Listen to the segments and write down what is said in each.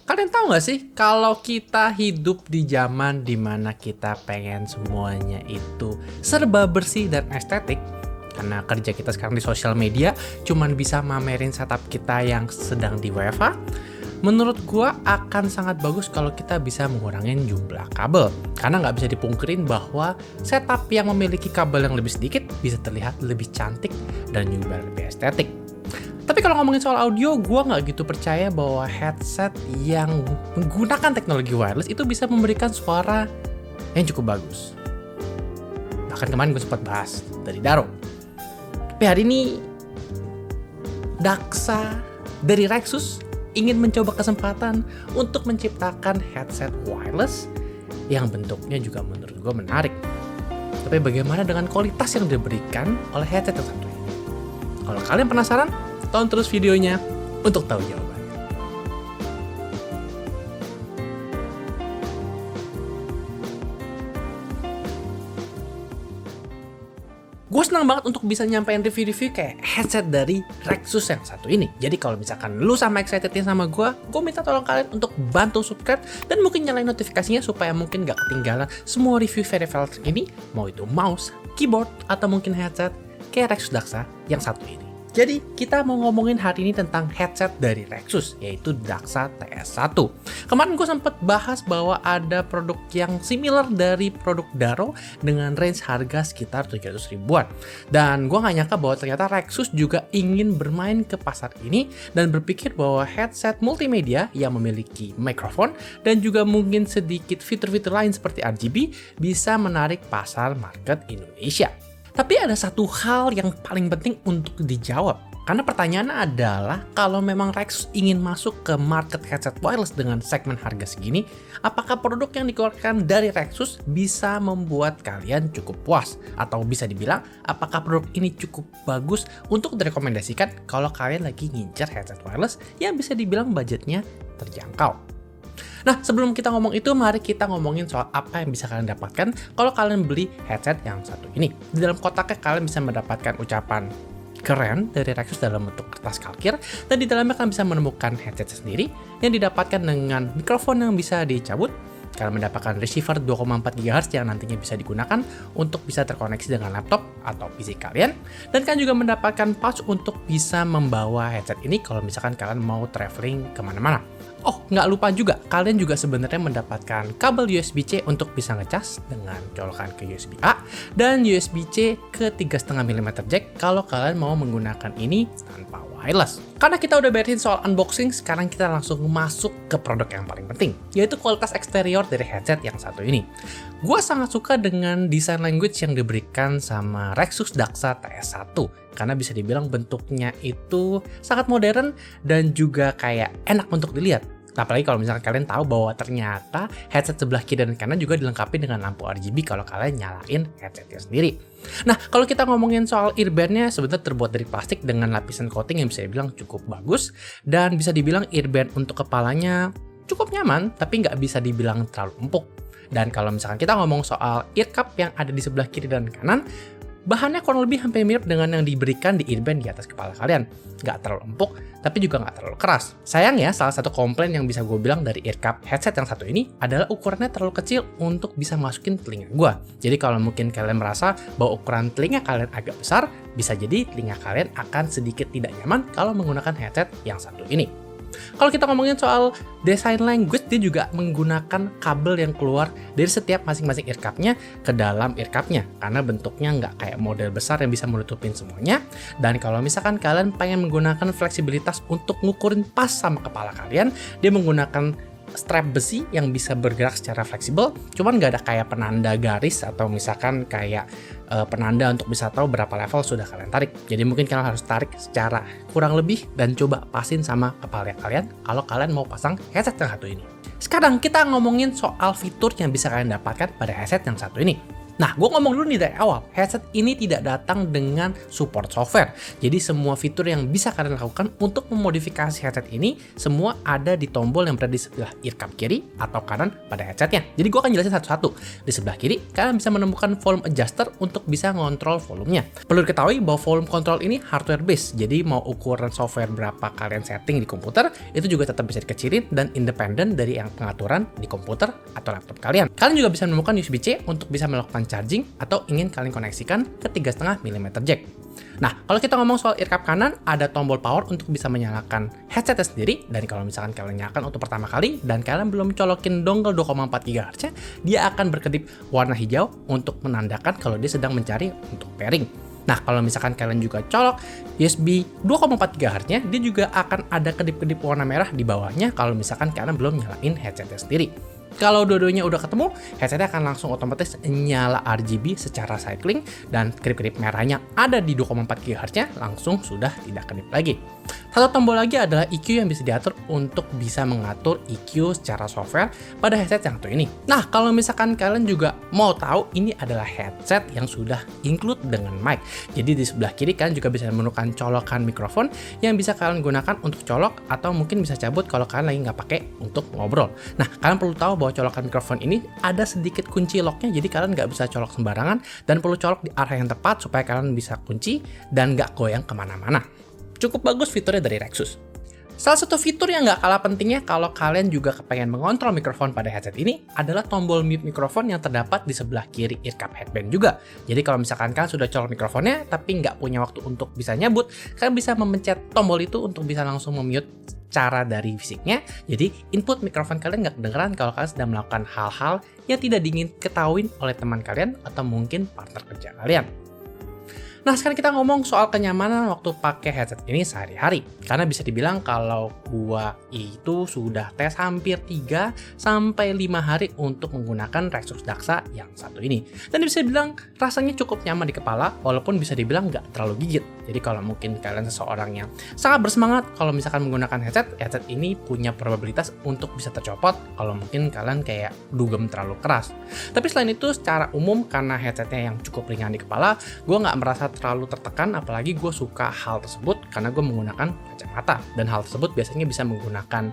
Kalian tahu nggak sih kalau kita hidup di zaman dimana kita pengen semuanya itu serba bersih dan estetik, karena kerja kita sekarang di sosial media cuman bisa mamerin setup kita yang sedang di WFH. Menurut gua akan sangat bagus kalau kita bisa mengurangi jumlah kabel, karena nggak bisa dipungkirin bahwa setup yang memiliki kabel yang lebih sedikit bisa terlihat lebih cantik dan juga lebih estetik. Tapi kalau ngomongin soal audio, gue nggak gitu percaya bahwa headset yang menggunakan teknologi wireless itu bisa memberikan suara yang cukup bagus. Bahkan kemarin gue sempat bahas dari Daro. Tapi hari ini Daksa dari Rexus ingin mencoba kesempatan untuk menciptakan headset wireless yang bentuknya juga menurut gue menarik. Tapi bagaimana dengan kualitas yang diberikan oleh headset yang satu ini? Kalau kalian penasaran, tonton terus videonya untuk tahu jawabannya. Gue senang banget untuk bisa nyampein review-review kayak headset dari Rexus yang satu ini. Jadi kalau misalkan lu sama excitednya sama gue minta tolong kalian untuk bantu subscribe dan mungkin nyalain notifikasinya supaya mungkin gak ketinggalan semua review very valid ini, mau itu mouse, keyboard, atau mungkin headset kayak Rexus Daksa yang satu ini. Jadi, kita mau ngomongin hari ini tentang headset dari Rexus, yaitu Daksa TS1. Kemarin gue sempat bahas bahwa ada produk yang similar dari produk Daro dengan range harga sekitar 700 ribuan. Dan gue gak nyangka bahwa ternyata Rexus juga ingin bermain ke pasar ini dan berpikir bahwa headset multimedia yang memiliki mikrofon dan juga mungkin sedikit fitur-fitur lain seperti RGB bisa menarik pasar market Indonesia. Tapi ada satu hal yang paling penting untuk dijawab. Karena pertanyaannya adalah, kalau memang Rexus ingin masuk ke market headset wireless dengan segmen harga segini, apakah produk yang dikeluarkan dari Rexus bisa membuat kalian cukup puas? Atau bisa dibilang, apakah produk ini cukup bagus untuk direkomendasikan kalau kalian lagi ngincer headset wireless yang bisa dibilang budgetnya terjangkau? Nah, sebelum kita ngomong itu, mari kita ngomongin soal apa yang bisa kalian dapatkan kalau kalian beli headset yang satu ini. Di dalam kotaknya kalian bisa mendapatkan ucapan keren dari Rexus dalam bentuk kertas kalkir, dan di dalamnya kalian bisa menemukan headset sendiri yang didapatkan dengan mikrofon yang bisa dicabut. Kalian mendapatkan receiver 2,4 GHz yang nantinya bisa digunakan untuk bisa terkoneksi dengan laptop atau PC kalian. Dan kalian juga mendapatkan pouch untuk bisa membawa headset ini kalau misalkan kalian mau traveling kemana-mana. Oh, nggak lupa juga, kalian juga sebenarnya mendapatkan kabel USB-C untuk bisa ngecas dengan colokan ke USB-A dan USB-C ke 3,5 mm jack kalau kalian mau menggunakan ini tanpa wireless. Karena kita udah beresin soal unboxing, sekarang kita langsung masuk ke produk yang paling penting, yaitu kualitas eksterior dari headset yang satu ini. Gua sangat suka dengan design language yang diberikan sama Rexus Daksa TS1, karena bisa dibilang bentuknya itu sangat modern dan juga kayak enak untuk dilihat. Apalagi kalau misalkan kalian tahu bahwa ternyata headset sebelah kiri dan kanan juga dilengkapi dengan lampu RGB kalau kalian nyalain headsetnya sendiri. Nah, kalau kita ngomongin soal earbandnya, sebenarnya terbuat dari plastik dengan lapisan coating yang bisa dibilang cukup bagus, dan bisa dibilang earband untuk kepalanya cukup nyaman, tapi nggak bisa dibilang terlalu empuk. Dan kalau misalkan kita ngomong soal ear cup yang ada di sebelah kiri dan kanan, bahannya kurang lebih hampir mirip dengan yang diberikan di earband di atas kepala kalian. Nggak terlalu empuk, tapi juga nggak terlalu keras. Sayang ya, salah satu komplain yang bisa gue bilang dari ear cup headset yang satu ini adalah ukurannya terlalu kecil untuk bisa masukin telinga gue. Jadi kalau mungkin kalian merasa bahwa ukuran telinga kalian agak besar, bisa jadi telinga kalian akan sedikit tidak nyaman kalau menggunakan headset yang satu ini. Kalau kita ngomongin soal design language, dia juga menggunakan kabel yang keluar dari setiap masing-masing ear cup-nya ke dalam ear cup-nya, karena bentuknya nggak kayak model besar yang bisa menutupin semuanya. Dan kalau misalkan kalian pengen menggunakan fleksibilitas untuk ngukurin pas sama kepala kalian, dia menggunakan strap besi yang bisa bergerak secara fleksibel, cuman nggak ada kayak penanda garis atau misalkan kayak penanda untuk bisa tahu berapa level sudah kalian tarik. Jadi mungkin kalian harus tarik secara kurang lebih dan coba pasin sama kepala kalian kalau kalian mau pasang headset yang satu ini. Sekarang kita ngomongin soal fitur yang bisa kalian dapatkan pada headset yang satu ini. Nah, gue ngomong dulu nih dari awal, headset ini tidak datang dengan support software. Jadi semua fitur yang bisa kalian lakukan untuk memodifikasi headset ini, semua ada di tombol yang berada di sebelah earcup kiri atau kanan pada headsetnya. Jadi gue akan jelasin satu-satu. Di sebelah kiri, kalian bisa menemukan volume adjuster untuk bisa ngontrol volumenya. Perlu diketahui bahwa volume control ini hardware based, jadi mau ukuran software berapa kalian setting di komputer, itu juga tetap bisa dikecilin dan independen dari yang pengaturan di komputer atau laptop kalian. Kalian juga bisa menemukan USB-C untuk bisa melakukan charging atau ingin kalian koneksikan ke 3,5 mm jack. Nah, kalau kita ngomong soal earcup kanan, ada tombol power untuk bisa menyalakan headsetnya sendiri. Dan kalau misalkan kalian nyalakan untuk pertama kali dan kalian belum colokin dongle 2,4 GHz, dia akan berkedip warna hijau untuk menandakan kalau dia sedang mencari untuk pairing. Nah, kalau misalkan kalian juga colok USB 2,4 GHz-nya, dia juga akan ada kedip-kedip warna merah di bawahnya kalau misalkan kalian belum nyalain headsetnya sendiri. Kalau dua-duanya udah ketemu, headsetnya akan langsung otomatis nyala RGB secara cycling dan kedip-kedip merahnya ada di 2,4 GHz-nya langsung sudah tidak kedip lagi. Satu tombol lagi adalah EQ yang bisa diatur untuk bisa mengatur EQ secara software pada headset yang satu ini. Nah, kalau misalkan kalian juga mau tahu, ini adalah headset yang sudah include dengan mic. Jadi di sebelah kiri kalian juga bisa menemukan colokan mikrofon yang bisa kalian gunakan untuk colok atau mungkin bisa cabut kalau kalian lagi nggak pakai untuk ngobrol. Nah, kalian perlu tahu bahwa colokan mikrofon ini ada sedikit kunci locknya, jadi kalian nggak bisa colok sembarangan dan perlu colok di arah yang tepat supaya kalian bisa kunci dan nggak goyang kemana-mana. Cukup bagus fiturnya dari Rexus. Salah satu fitur yang nggak kalah pentingnya kalau kalian juga kepengen mengontrol mikrofon pada headset ini adalah tombol mute mikrofon yang terdapat di sebelah kiri earcup headband juga. Jadi kalau misalkan kalian sudah colok mikrofonnya tapi nggak punya waktu untuk bisa nyabut, kalian bisa memencet tombol itu untuk bisa langsung memute cara dari fisiknya. Jadi input mikrofon kalian nggak kedengeran kalau kalian sedang melakukan hal-hal yang tidak diingin ketahuin oleh teman kalian atau mungkin partner kerja kalian. Nah, sekarang kita ngomong soal kenyamanan waktu pakai headset ini sehari-hari. Karena bisa dibilang kalau gua itu sudah tes hampir 3-5 hari untuk menggunakan Rexus Daxa yang satu ini. Dan bisa dibilang rasanya cukup nyaman di kepala, walaupun bisa dibilang nggak terlalu gigit. Jadi kalau mungkin kalian seseorang yang sangat bersemangat kalau misalkan menggunakan headset ini punya probabilitas untuk bisa tercopot kalau mungkin kalian kayak dugem terlalu keras. Tapi selain itu, secara umum karena headsetnya yang cukup ringan di kepala, gue nggak merasa terlalu tertekan, apalagi gue suka hal tersebut karena gue menggunakan kacamata. Dan hal tersebut biasanya bisa menggunakan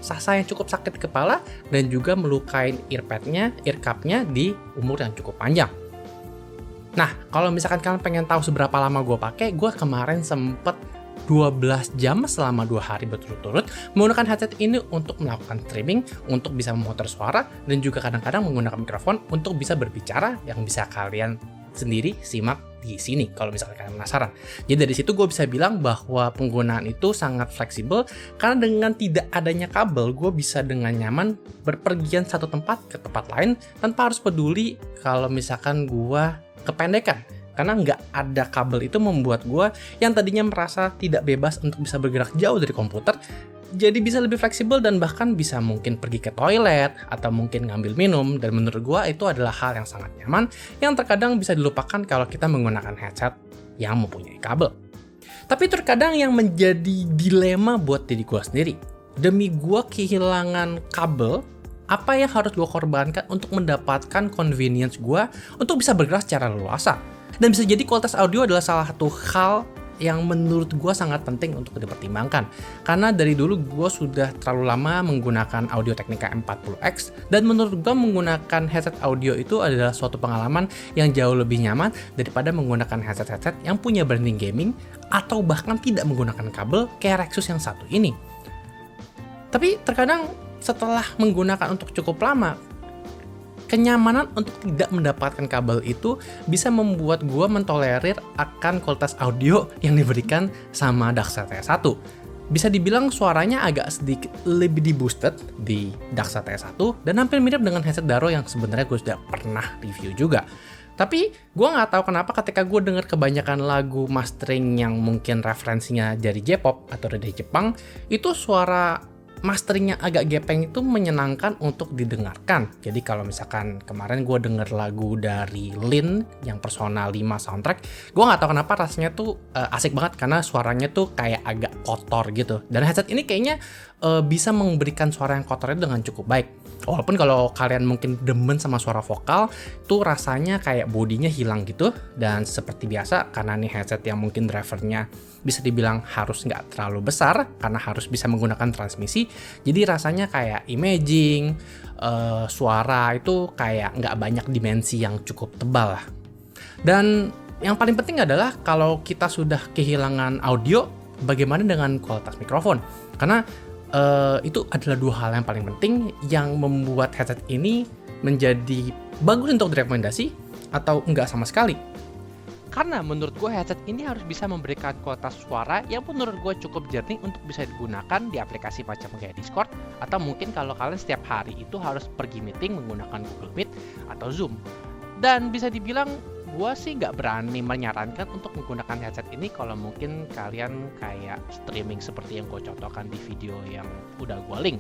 rasa yang cukup sakit di kepala dan juga melukai earcupnya di umur yang cukup panjang. Nah, kalau misalkan kalian pengen tahu seberapa lama gue pakai, gue kemarin sempet 12 jam selama 2 hari berturut-turut menggunakan headset ini untuk melakukan streaming, untuk bisa memutar suara, dan juga kadang-kadang menggunakan mikrofon untuk bisa berbicara yang bisa kalian sendiri simak di sini kalau misalkan kalian penasaran. Jadi dari situ gue bisa bilang bahwa penggunaan itu sangat fleksibel karena dengan tidak adanya kabel, gue bisa dengan nyaman berpergian satu tempat ke tempat lain tanpa harus peduli kalau misalkan gue kependekan. Karena nggak ada kabel itu membuat gue yang tadinya merasa tidak bebas untuk bisa bergerak jauh dari komputer, jadi bisa lebih fleksibel dan bahkan bisa mungkin pergi ke toilet atau mungkin ngambil minum. Dan menurut gue itu adalah hal yang sangat nyaman yang terkadang bisa dilupakan kalau kita menggunakan headset yang mempunyai kabel. Tapi terkadang yang menjadi dilema buat diri gue sendiri, demi gue kehilangan kabel, apa yang harus gue korbankan untuk mendapatkan convenience gue untuk bisa bergerak secara leluasa. Dan bisa jadi kualitas audio adalah salah satu hal yang menurut gue sangat penting untuk dipertimbangkan. Karena dari dulu gue sudah terlalu lama menggunakan Audio Technica M40X, dan menurut gue menggunakan headset audio itu adalah suatu pengalaman yang jauh lebih nyaman daripada menggunakan headset-headset yang punya branding gaming atau bahkan tidak menggunakan kabel kayak Rexus yang satu ini. Tapi terkadang setelah menggunakan untuk cukup lama, kenyamanan untuk tidak mendapatkan kabel itu bisa membuat gue mentolerir akan kualitas audio yang diberikan sama Daxa TS1. Bisa dibilang suaranya agak sedikit lebih di-boosted di Daxa TS1 dan hampir mirip dengan headset Daro yang sebenarnya gue sudah pernah review juga. Tapi gue nggak tahu kenapa ketika gue denger kebanyakan lagu mastering yang mungkin referensinya dari J-pop atau dari Jepang, itu suara masteringnya agak gepeng itu menyenangkan untuk didengarkan. Jadi kalau misalkan kemarin gue denger lagu dari Lin yang Persona 5 soundtrack, gue nggak tahu kenapa rasanya tuh asik banget karena suaranya tuh kayak agak kotor gitu. Dan headset ini kayaknya bisa memberikan suara yang kotornya dengan cukup baik. Walaupun kalau kalian mungkin demen sama suara vokal, tuh rasanya kayak bodinya hilang gitu. Dan seperti biasa, karena nih headset yang mungkin drivernya bisa dibilang harus nggak terlalu besar, karena harus bisa menggunakan transmisi, jadi rasanya kayak imaging, suara itu kayak nggak banyak dimensi yang cukup tebal lah. Dan yang paling penting adalah kalau kita sudah kehilangan audio, bagaimana dengan kualitas mikrofon? Karena itu adalah dua hal yang paling penting yang membuat headset ini menjadi bagus untuk direkomendasi atau enggak sama sekali. Karena menurut gue headset ini harus bisa memberikan kualitas suara yang menurut gue cukup jernih untuk bisa digunakan di aplikasi macam kayak Discord, atau mungkin kalau kalian setiap hari itu harus pergi meeting menggunakan Google Meet atau Zoom. Dan bisa dibilang gue sih nggak berani menyarankan untuk menggunakan headset ini kalau mungkin kalian kayak streaming seperti yang gue contohkan di video yang udah gue link.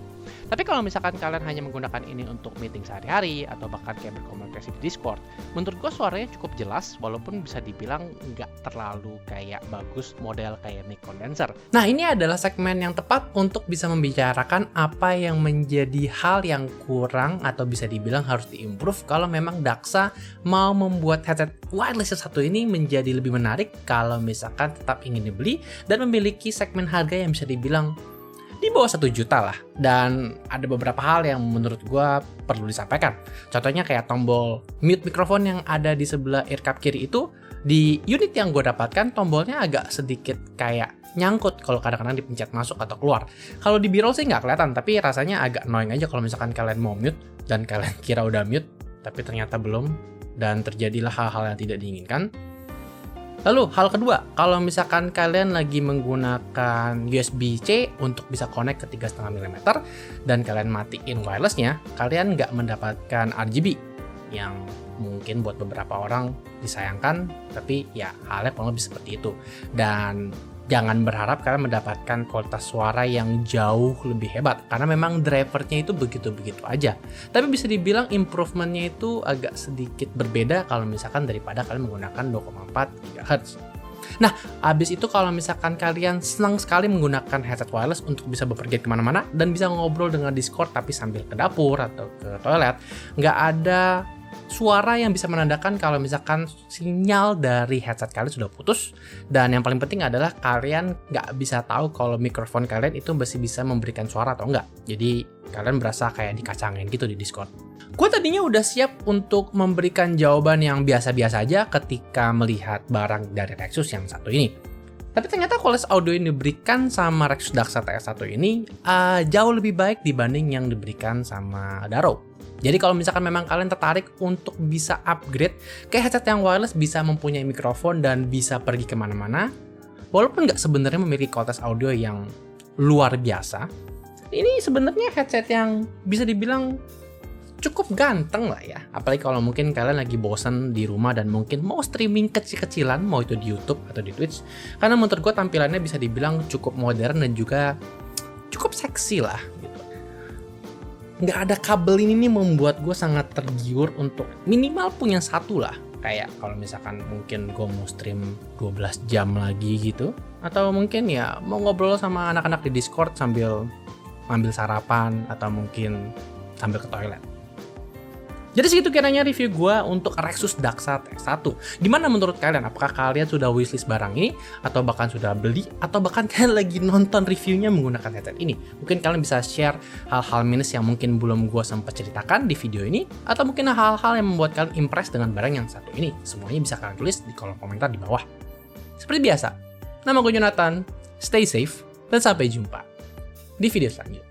Tapi kalau misalkan kalian hanya menggunakan ini untuk meeting sehari-hari atau bahkan kayak berkomunikasi di Discord, menurut gue suaranya cukup jelas walaupun bisa dibilang nggak terlalu kayak bagus model kayak mic condenser. Nah, ini adalah segmen yang tepat untuk bisa membicarakan apa yang menjadi hal yang kurang atau bisa dibilang harus diimprove kalau memang Daksa mau membuat headset wireless yang satu ini menjadi lebih menarik kalau misalkan tetap ingin dibeli dan memiliki segmen harga yang bisa dibilang di bawah 1 juta lah. Dan ada beberapa hal yang menurut gue perlu disampaikan. Contohnya kayak tombol mute mikrofon yang ada di sebelah earcup kiri itu, di unit yang gue dapatkan tombolnya agak sedikit kayak nyangkut kalau kadang-kadang dipencet masuk atau keluar. Kalau di B-roll sih nggak kelihatan, tapi rasanya agak annoying aja kalau misalkan kalian mau mute dan kalian kira udah mute tapi ternyata belum, dan terjadilah hal-hal yang tidak diinginkan. Lalu hal kedua, kalau misalkan kalian lagi menggunakan USB-C untuk bisa connect ke 3,5 mm dan kalian matiin wirelessnya, kalian nggak mendapatkan RGB yang mungkin buat beberapa orang disayangkan, tapi ya halnya kurang lebih seperti itu. Dan jangan berharap kalian mendapatkan kualitas suara yang jauh lebih hebat, karena memang drivernya itu begitu-begitu aja. Tapi bisa dibilang improvementnya itu agak sedikit berbeda kalau misalkan daripada kalian menggunakan 2,4 GHz. Nah, abis itu kalau misalkan kalian senang sekali menggunakan headset wireless untuk bisa bepergian kemana-mana dan bisa ngobrol dengan Discord tapi sambil ke dapur atau ke toilet, nggak ada suara yang bisa menandakan kalau misalkan sinyal dari headset kalian sudah putus. Dan yang paling penting adalah kalian nggak bisa tahu kalau mikrofon kalian itu masih bisa memberikan suara atau enggak. Jadi kalian berasa kayak dikacangin gitu di Discord. Gue tadinya udah siap untuk memberikan jawaban yang biasa-biasa aja ketika melihat barang dari Rexus yang satu ini. Tapi ternyata kualitas audio yang diberikan sama Rexus Daksa TS1 ini jauh lebih baik dibanding yang diberikan sama Daro. Jadi kalau misalkan memang kalian tertarik untuk bisa upgrade ke headset yang wireless, bisa mempunyai mikrofon dan bisa pergi kemana-mana, walaupun nggak sebenarnya memiliki kualitas audio yang luar biasa, ini sebenarnya headset yang bisa dibilang cukup ganteng lah ya. Apalagi kalau mungkin kalian lagi bosan di rumah dan mungkin mau streaming kecil-kecilan, mau itu di YouTube atau di Twitch. Karena menurut gue tampilannya bisa dibilang cukup modern dan juga cukup seksi lah. Nggak ada kabel ini nih membuat gue sangat tergiur untuk minimal punya satu lah. Kayak kalau misalkan mungkin gue mau stream 12 jam lagi gitu, atau mungkin ya mau ngobrol sama anak-anak di Discord sambil ambil sarapan atau mungkin sambil ke toilet. Jadi segitu kiranya review gue untuk Rexus Daksa TS1. Gimana menurut kalian? Apakah kalian sudah wishlist barang ini? Atau bahkan sudah beli? Atau bahkan kalian lagi nonton reviewnya menggunakan headset ini? Mungkin kalian bisa share hal-hal minus yang mungkin belum gue sempat ceritakan di video ini. Atau mungkin hal-hal yang membuat kalian impress dengan barang yang satu ini. Semuanya bisa kalian tulis di kolom komentar di bawah. Seperti biasa, nama gue Jonathan, stay safe, dan sampai jumpa di video selanjutnya.